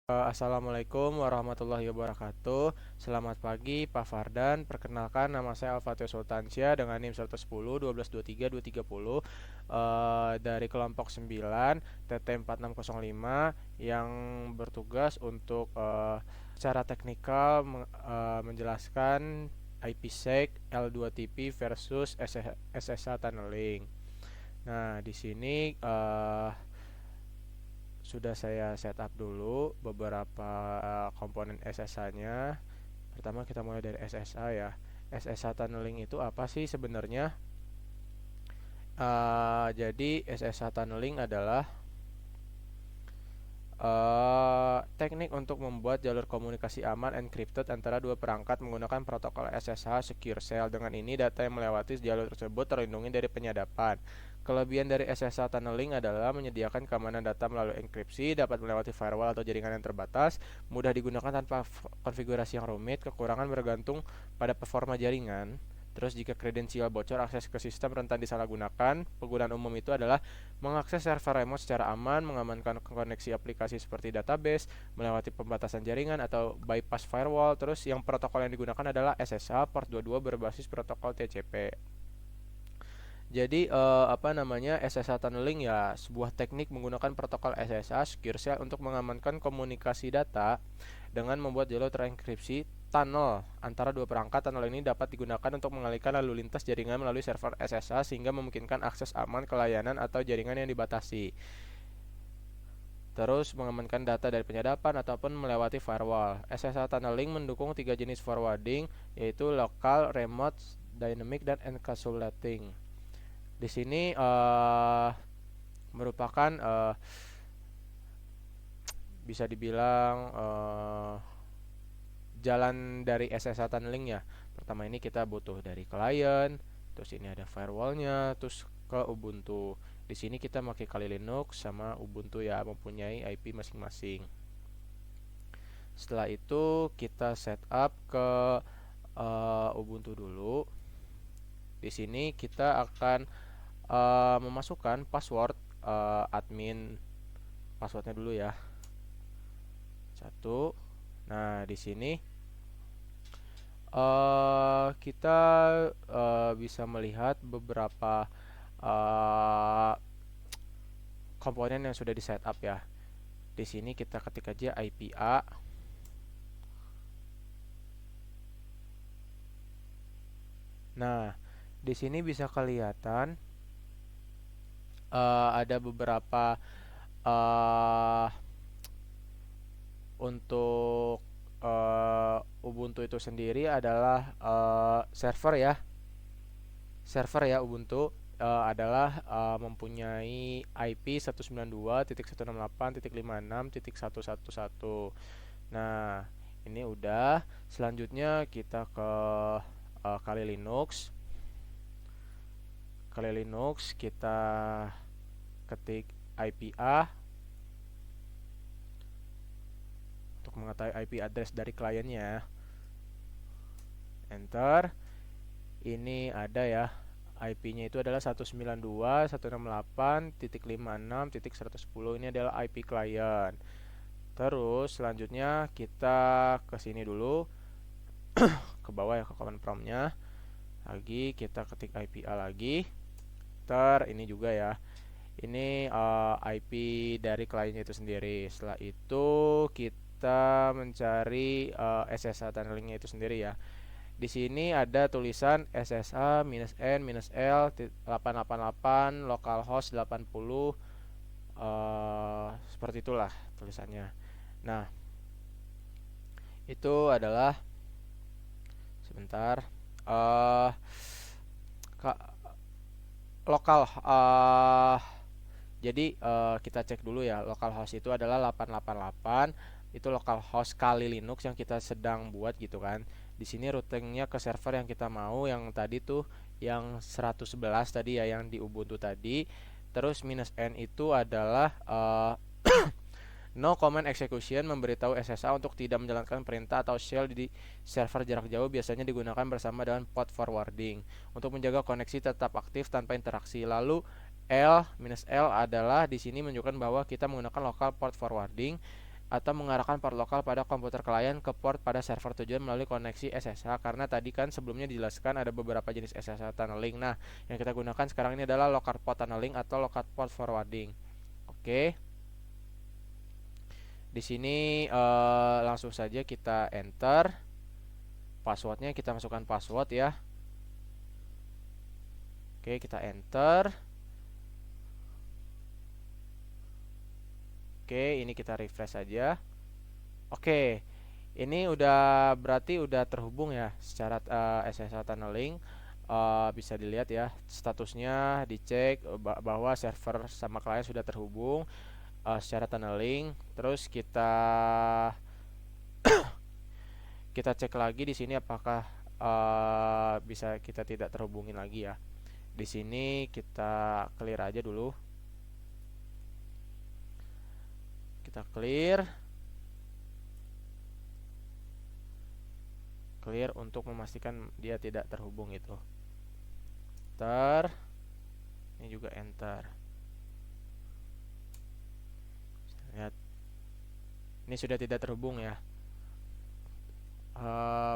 Assalamualaikum warahmatullahi wabarakatuh. Selamat pagi Pak Fardan. Perkenalkan, nama saya Al-Fatih Sultansyah dengan NIM 110 1223 230 dari kelompok 9 TT4605 yang bertugas untuk secara teknikal menjelaskan IPsec L2TP versus SSH tunneling. Nah, di sini sudah saya setup dulu beberapa komponen SSH-nya. Pertama kita mulai dari SSH ya. SSH tunneling itu apa sih sebenarnya? Jadi SSH tunneling adalah teknik untuk membuat jalur komunikasi aman encrypted antara dua perangkat menggunakan protokol SSH Secure Shell. Dengan ini data yang melewati jalur tersebut terlindungi dari penyadapan. Kelebihan dari SSH tunneling adalah menyediakan keamanan data melalui enkripsi, dapat melewati firewall atau jaringan yang terbatas, mudah digunakan tanpa konfigurasi yang rumit. Kekurangan bergantung pada performa jaringan. Terus jika kredensial bocor, akses ke sistem rentan disalahgunakan. Penggunaan umum itu adalah mengakses server remote secara aman, mengamankan koneksi aplikasi seperti database, melewati pembatasan jaringan atau bypass firewall. Terus yang protokol yang digunakan adalah SSH port 22 berbasis protokol TCP. Jadi SSH tunneling ya sebuah teknik menggunakan protokol SSH Secure Shell untuk mengamankan komunikasi data dengan membuat jalur terenkripsi tunnel antara dua perangkat. Tunnel ini dapat digunakan untuk mengalihkan lalu lintas jaringan melalui server SSH sehingga memungkinkan akses aman ke layanan atau jaringan yang dibatasi. Terus mengamankan data dari penyadapan ataupun melewati firewall. SSH tunneling mendukung tiga jenis forwarding, yaitu lokal, remote, dynamic, dan encapsulating. Di sini merupakan bisa dibilang jalan dari SSH tunneling ya. Pertama ini kita butuh dari klien, terus ini ada firewallnya, terus ke Ubuntu. Di sini kita pakai Kali Linux sama Ubuntu ya, mempunyai IP masing-masing. Setelah itu kita setup ke Ubuntu dulu. Di sini kita akan memasukkan password admin, passwordnya dulu ya. 1. Nah, di sini kita bisa melihat beberapa komponen yang sudah di setup ya. Di sini kita ketik aja IPA. Nah, di sini bisa kelihatan ada beberapa untuk Ubuntu itu sendiri adalah server ya. Ubuntu adalah mempunyai IP 192.168.56.111. Nah, ini udah. Selanjutnya kita ke Kali Linux. Kali Linux kita ketik IPA untuk mengetahui IP address dari kliennya. Enter. Ini ada ya, IP-nya itu adalah 192.168.56.110. Ini adalah IP klien. Terus selanjutnya kita ke sini dulu ke bawah ya, ke command prompt-nya. Lagi kita ketik IPA lagi. Ini juga ya. Ini IP dari kliennya itu sendiri. Setelah itu kita mencari SSH tunnelingnya itu sendiri ya. Di sini ada tulisan SSH-N-L 888 localhost 80 seperti itulah tulisannya. Nah, itu adalah sebentar lokal jadi kita cek dulu ya, localhost itu adalah 888. Itu localhost Kali Linux yang kita sedang buat gitu kan. Di sini routingnya ke server yang kita mau, yang tadi tuh yang 111 tadi ya, yang di Ubuntu tadi. Terus -n itu adalah no command execution, memberitahu SSH untuk tidak menjalankan perintah atau shell di server jarak jauh, biasanya digunakan bersama dengan port forwarding untuk menjaga koneksi tetap aktif tanpa interaksi. Lalu L adalah di sini menunjukkan bahwa kita menggunakan local port forwarding. atau mengarahkan port lokal pada komputer klien ke port pada server tujuan melalui koneksi SSH. Karena tadi kan sebelumnya dijelaskan ada beberapa jenis SSH tunneling. Nah, yang kita gunakan sekarang ini adalah local port tunneling atau local port forwarding. Oke. Di sini langsung saja kita enter passwordnya, kita masukkan password ya. Oke, kita enter. Oke, ini kita refresh saja. Oke, ini udah berarti udah terhubung ya secara SSH tunneling. Bisa dilihat ya statusnya, dicek bahwa server sama klien sudah terhubung secara tunneling. Terus kita cek lagi di sini apakah bisa kita tidak terhubungin lagi ya. Di sini kita clear aja dulu. Kita clear untuk memastikan dia tidak terhubung itu. Enter. Ini juga enter. Lihat. Ini sudah tidak terhubung ya.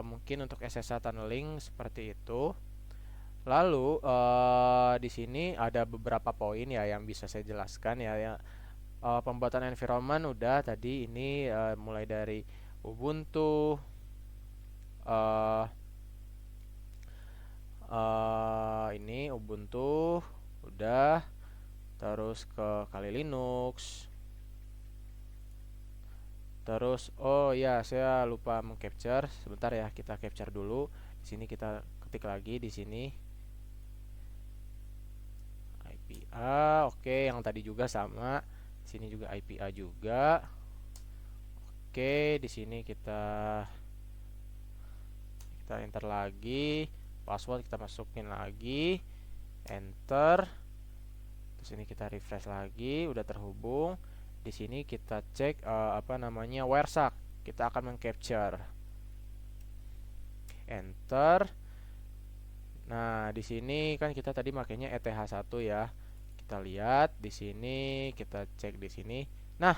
Mungkin untuk SSH tunneling seperti itu. Lalu di sini ada beberapa poin ya yang bisa saya jelaskan ya. Pembuatan environment udah tadi, ini mulai dari Ubuntu, ini Ubuntu udah, terus ke Kali Linux, terus oh ya saya lupa mengcapture, sebentar ya, kita capture dulu. Di sini kita ketik lagi di sini IPA. Oke, yang tadi juga sama, di sini juga IPA juga. Oke, di sini kita enter lagi, password kita masukin lagi, enter. Terus ini kita refresh lagi, udah terhubung. Di sini kita cek WireShark. Kita akan mengcapture, enter. Nah, di sini kan kita tadi makainya ETH1 ya. Kita lihat di sini, kita cek di sini. Nah,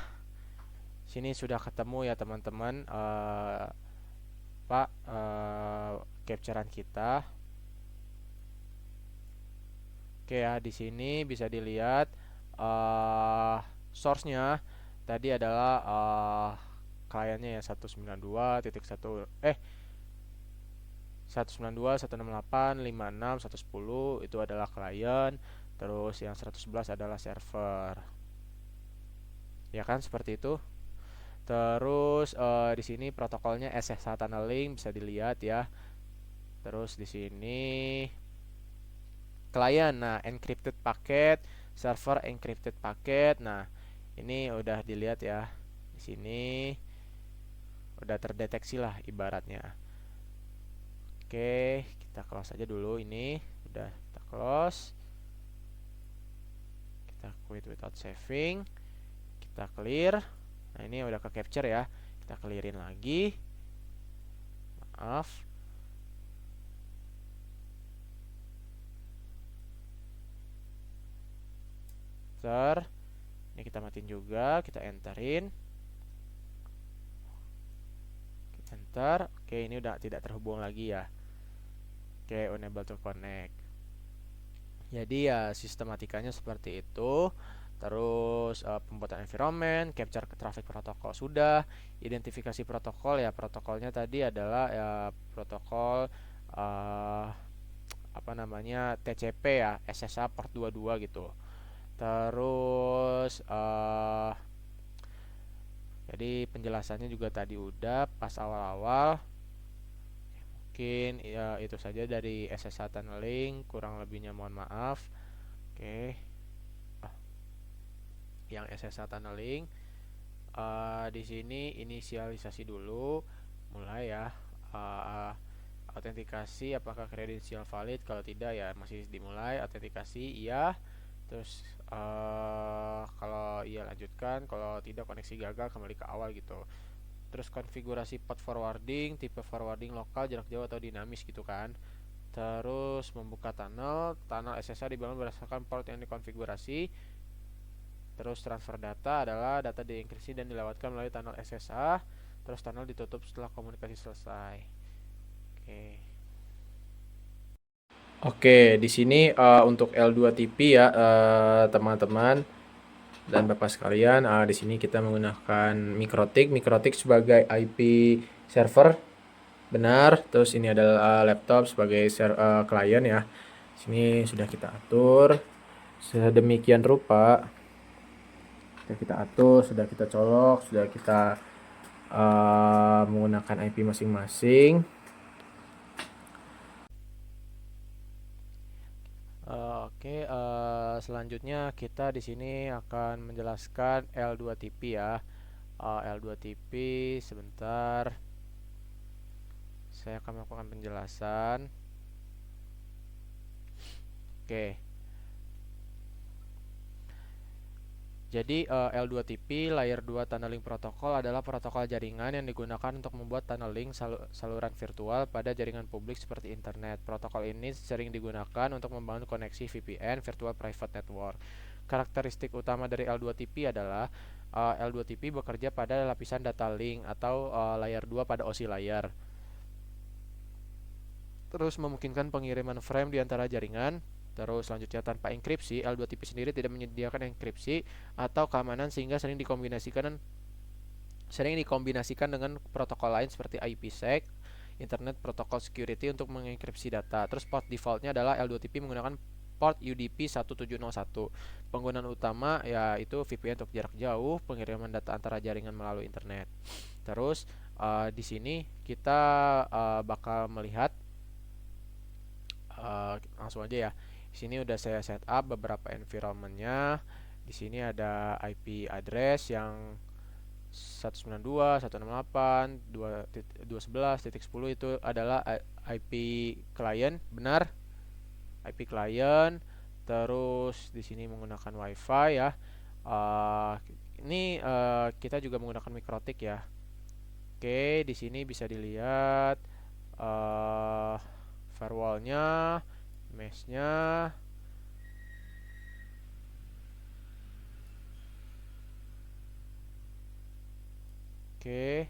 sini sudah ketemu ya teman-teman, capturean kita. Oke ya, di sini bisa dilihat source-nya tadi adalah kliennya ya 192.168.56.110 itu adalah klien, terus yang 111 adalah server. Ya kan, seperti itu. Terus di sini protokolnya SSH tunneling bisa dilihat ya. Terus di sini klien, nah encrypted paket, server encrypted paket. Nah, ini udah dilihat ya. Di sini udah terdeteksi lah ibaratnya. Oke, kita close aja dulu ini. Udah kita close. Kita quit without saving. Kita clear. Nah, ini udah ke capture ya. Kita clearin lagi. Maaf. Ini kita matiin juga, kita enterin. Enter. Oke, ini udah tidak terhubung lagi ya. Oke, unable to connect. Jadi ya sistematikanya seperti itu. Terus pembuatan environment, capture traffic protokol sudah, identifikasi protokol ya, protokolnya tadi adalah ya protokol TCP ya, SSH port 22 gitu. Terus jadi penjelasannya juga tadi udah pas awal-awal. Mungkin ya itu saja dari SSH tunneling, kurang lebihnya mohon maaf. Oke. Yang SSH tunneling di sini inisialisasi dulu, mulai ya. Autentikasi apakah kredensial valid, kalau tidak ya masih dimulai. Autentikasi iya, terus kalau iya lanjutkan, kalau tidak koneksi gagal kembali ke awal gitu. Terus konfigurasi port forwarding, tipe forwarding lokal, jarak jauh atau dinamis gitu kan. Terus membuka tunnel SSH dibangun berdasarkan port yang dikonfigurasi. Terus transfer data adalah data dienkripsi dan dilewatkan melalui tunnel SSH. Terus tunnel ditutup setelah komunikasi selesai. Oke. Oke, di sini untuk L2TP ya, teman-teman dan Bapak sekalian, di sini kita menggunakan MikroTik sebagai IP server, benar. Terus ini adalah laptop sebagai klien ya. Sini sudah kita atur sedemikian rupa. Sudah kita atur, sudah kita colok, sudah kita menggunakan IP masing-masing. Oke, selanjutnya kita di sini akan menjelaskan L2TP ya. L2TP sebentar. Saya akan melakukan penjelasan. Oke. Jadi L2TP Layer 2 Tunneling Protocol adalah protokol jaringan yang digunakan untuk membuat tunneling saluran virtual pada jaringan publik seperti internet. Protokol ini sering digunakan untuk membangun koneksi VPN (Virtual Private Network). Karakteristik utama dari L2TP adalah L2TP bekerja pada lapisan data link atau layer 2 pada OSI layer. Terus memungkinkan pengiriman frame di antara jaringan. Terus selanjutnya tanpa enkripsi, L2TP sendiri tidak menyediakan enkripsi atau keamanan sehingga sering dikombinasikan dengan protokol lain seperti IPsec, Internet Protocol Security untuk mengenkripsi data. Terus port defaultnya adalah L2TP menggunakan port UDP 1701. Penggunaan utama yaitu VPN untuk jarak jauh, pengiriman data antara jaringan melalui internet. Terus di sini kita bakal melihat langsung aja ya. Di sini udah saya setup beberapa environmentnya. Di sini ada IP address yang 192.168.211.10 itu adalah IP client, benar. IP client. Terus di sini menggunakan WiFi ya. Ini kita juga menggunakan MikroTik ya. Oke, di sini bisa dilihat firewallnya, meshnya. Oke.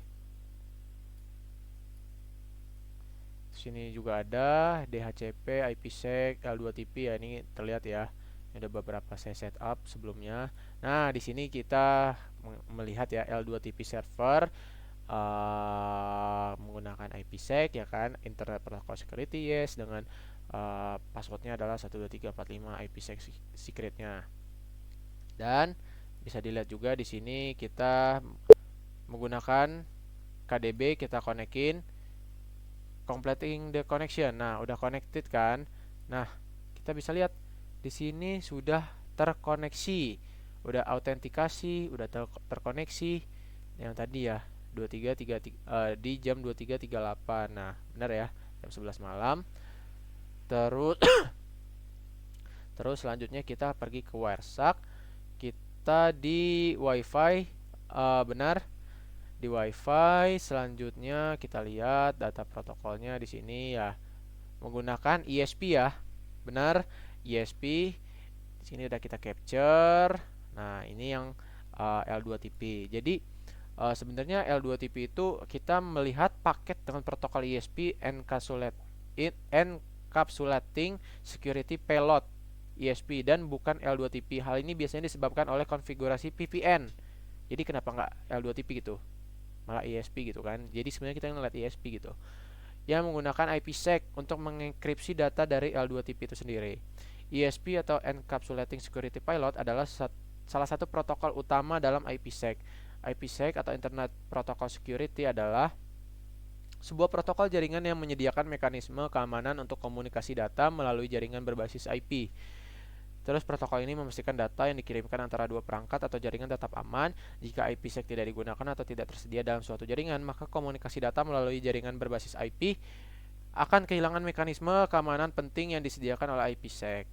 Sini juga ada DHCP, IPsec, L2TP ya, ini terlihat ya. Ada beberapa saya setup sebelumnya. Nah, di sini kita melihat ya L2TP server menggunakan IPsec ya kan, Internet Protocol Security yes, dengan passwordnya adalah 12345 IPsec secretnya. Dan bisa dilihat juga di sini kita menggunakan KDB, kita konekin completing the connection. Nah, udah connected kan? Nah, kita bisa lihat di sini sudah terkoneksi, udah autentikasi, udah terkoneksi yang tadi ya 2333 di jam 23.38. Nah, benar ya, jam 11 malam. Terus selanjutnya kita pergi ke Wireshark. Kita di WiFi, benar. Di WiFi selanjutnya kita lihat data protokolnya di sini ya menggunakan ESP ya, benar, ESP. Di sini udah kita capture. Nah, ini yang L2TP. Jadi sebenarnya L2TP itu kita melihat paket dengan protokol ESP Encapsulating Security Payload ESP dan bukan L2TP. Hal ini biasanya disebabkan oleh konfigurasi VPN. Jadi kenapa nggak L2TP gitu? Malah ESP gitu kan. Jadi sebenarnya kita ngeliat ESP gitu. Yang menggunakan IPsec untuk mengenkripsi data dari L2TP itu sendiri. ESP atau Encapsulating Security Payload adalah salah satu protokol utama dalam IPsec. IPsec atau Internet Protocol Security adalah sebuah protokol jaringan yang menyediakan mekanisme keamanan untuk komunikasi data melalui jaringan berbasis IP. Terus protokol ini memastikan data yang dikirimkan antara dua perangkat atau jaringan tetap aman. Jika IPsec tidak digunakan atau tidak tersedia dalam suatu jaringan, maka komunikasi data melalui jaringan berbasis IP akan kehilangan mekanisme keamanan penting yang disediakan oleh IPsec.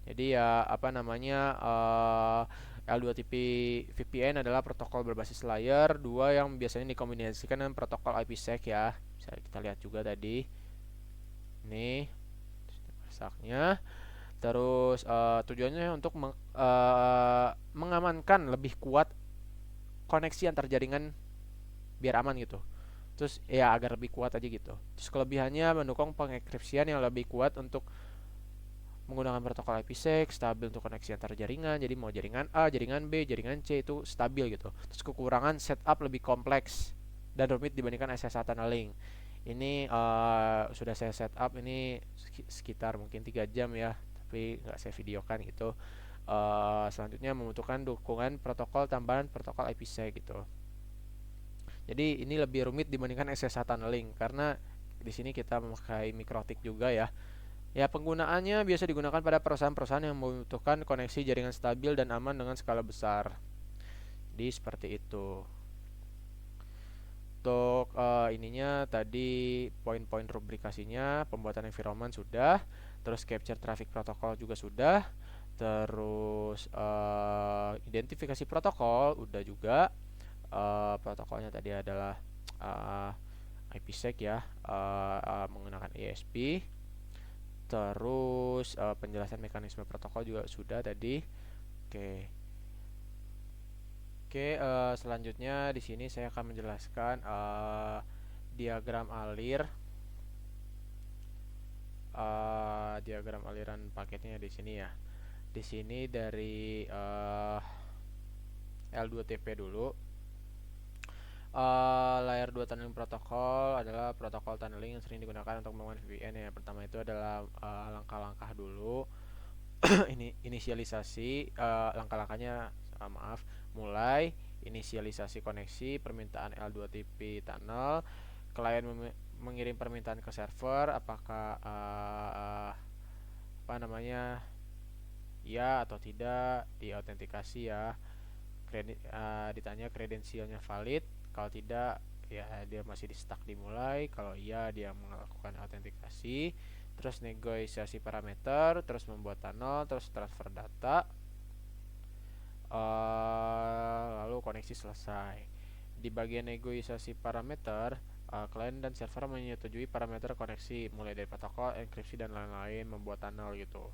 Jadi ya apa namanya L2TP VPN adalah protokol berbasis layer 2 yang biasanya dikombinasikan dengan protokol IPsec ya. Bisa kita lihat juga tadi. Nih, masaknya. Terus tujuannya untuk mengamankan lebih kuat koneksi antar jaringan biar aman gitu. Terus ya agar lebih kuat aja gitu. Terus kelebihannya mendukung pengenkripsian yang lebih kuat untuk menggunakan protokol IPsec, stabil untuk koneksi antar jaringan. Jadi mau jaringan A, jaringan B, jaringan C itu stabil gitu. Terus kekurangan setup lebih kompleks dan rumit dibandingkan SSH tunneling. Ini sudah saya setup ini sekitar mungkin 3 jam ya, tapi nggak saya videokan gitu. Selanjutnya membutuhkan dukungan protokol tambahan protokol IPsec gitu. Jadi ini lebih rumit dibandingkan SSH tunneling karena di sini kita memakai mikrotik juga ya. Ya, penggunaannya biasa digunakan pada perusahaan-perusahaan yang membutuhkan koneksi jaringan stabil dan aman dengan skala besar. Jadi seperti itu. Untuk ininya tadi poin-poin rubrikasinya, pembuatan environment sudah, terus capture traffic protokol juga sudah, terus identifikasi protokol udah juga. Protokolnya tadi adalah IPsec ya, menggunakan ESP. Terus penjelasan mekanisme protokol juga sudah tadi. Oke. Oke, selanjutnya di sini saya akan menjelaskan diagram alir, diagram aliran paketnya di sini ya. Di sini dari L2TP dulu. Layer 2 tunneling protokol adalah protokol tunneling yang sering digunakan untuk membangun VPN ya. Pertama itu adalah langkah-langkah dulu. Ini inisialisasi, langkah-langkahnya maaf, mulai inisialisasi koneksi, permintaan L2TP tunnel, klien mengirim permintaan ke server, apakah apa namanya ya atau tidak, diautentikasi ya, ditanya kredensialnya valid, kalau tidak ya dia masih di stuck dimulai, kalau iya dia melakukan autentikasi, terus negosiasi parameter, terus membuat tunnel, terus transfer data, lalu koneksi selesai. Di bagian negosiasi parameter, klien dan server menyetujui parameter koneksi mulai dari protokol, enkripsi dan lain-lain, membuat tunnel gitu.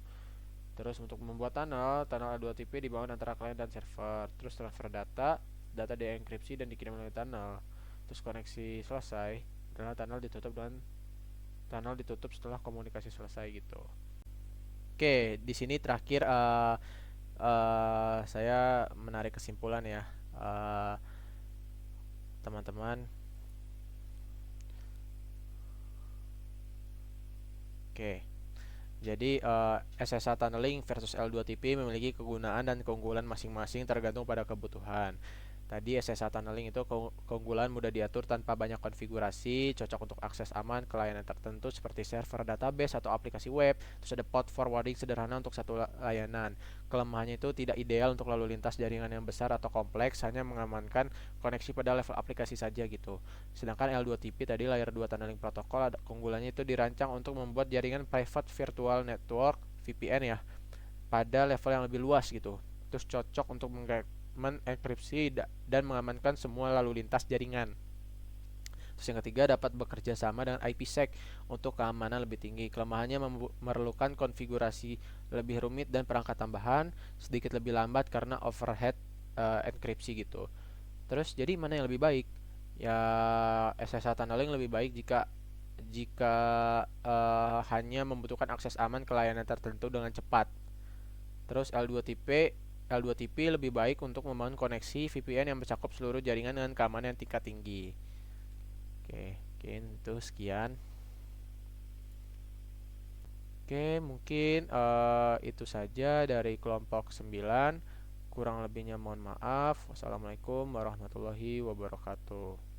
Terus untuk membuat tunnel A2TP dibangun antara klien dan server. Terus transfer data, data dienkripsi dan dikirim melalui tunnel. Terus koneksi selesai, adalah tunnel ditutup setelah komunikasi selesai gitu. Oke, di sini terakhir saya menarik kesimpulan ya, teman-teman. Oke. Jadi SSH tunneling versus L2TP memiliki kegunaan dan keunggulan masing-masing tergantung pada kebutuhan. Tadi SSH tunneling itu keunggulan mudah diatur tanpa banyak konfigurasi, cocok untuk akses aman ke layanan tertentu seperti server database atau aplikasi web. Terus ada port forwarding sederhana untuk satu layanan. Kelemahannya itu tidak ideal untuk lalu lintas jaringan yang besar atau kompleks, hanya mengamankan koneksi pada level aplikasi saja gitu. Sedangkan L2TP tadi layer 2 tunneling protokol, ada keunggulannya itu dirancang untuk membuat jaringan private virtual network VPN ya pada level yang lebih luas gitu. Terus cocok untuk mengenkripsi dan mengamankan semua lalu lintas jaringan. Terus yang ketiga, dapat bekerja sama dengan IPsec untuk keamanan lebih tinggi. Kelemahannya memerlukan konfigurasi lebih rumit dan perangkat tambahan, sedikit lebih lambat karena overhead enkripsi gitu. Terus jadi mana yang lebih baik? Ya SSH tunneling lebih baik jika hanya membutuhkan akses aman ke layanan tertentu dengan cepat. Terus L2TP lebih baik untuk membangun koneksi VPN yang mencakup seluruh jaringan dengan keamanan yang tingkat tinggi. Oke, mungkin itu sekian. Oke, mungkin itu saja dari kelompok 9. Kurang lebihnya mohon maaf. Wassalamualaikum warahmatullahi wabarakatuh.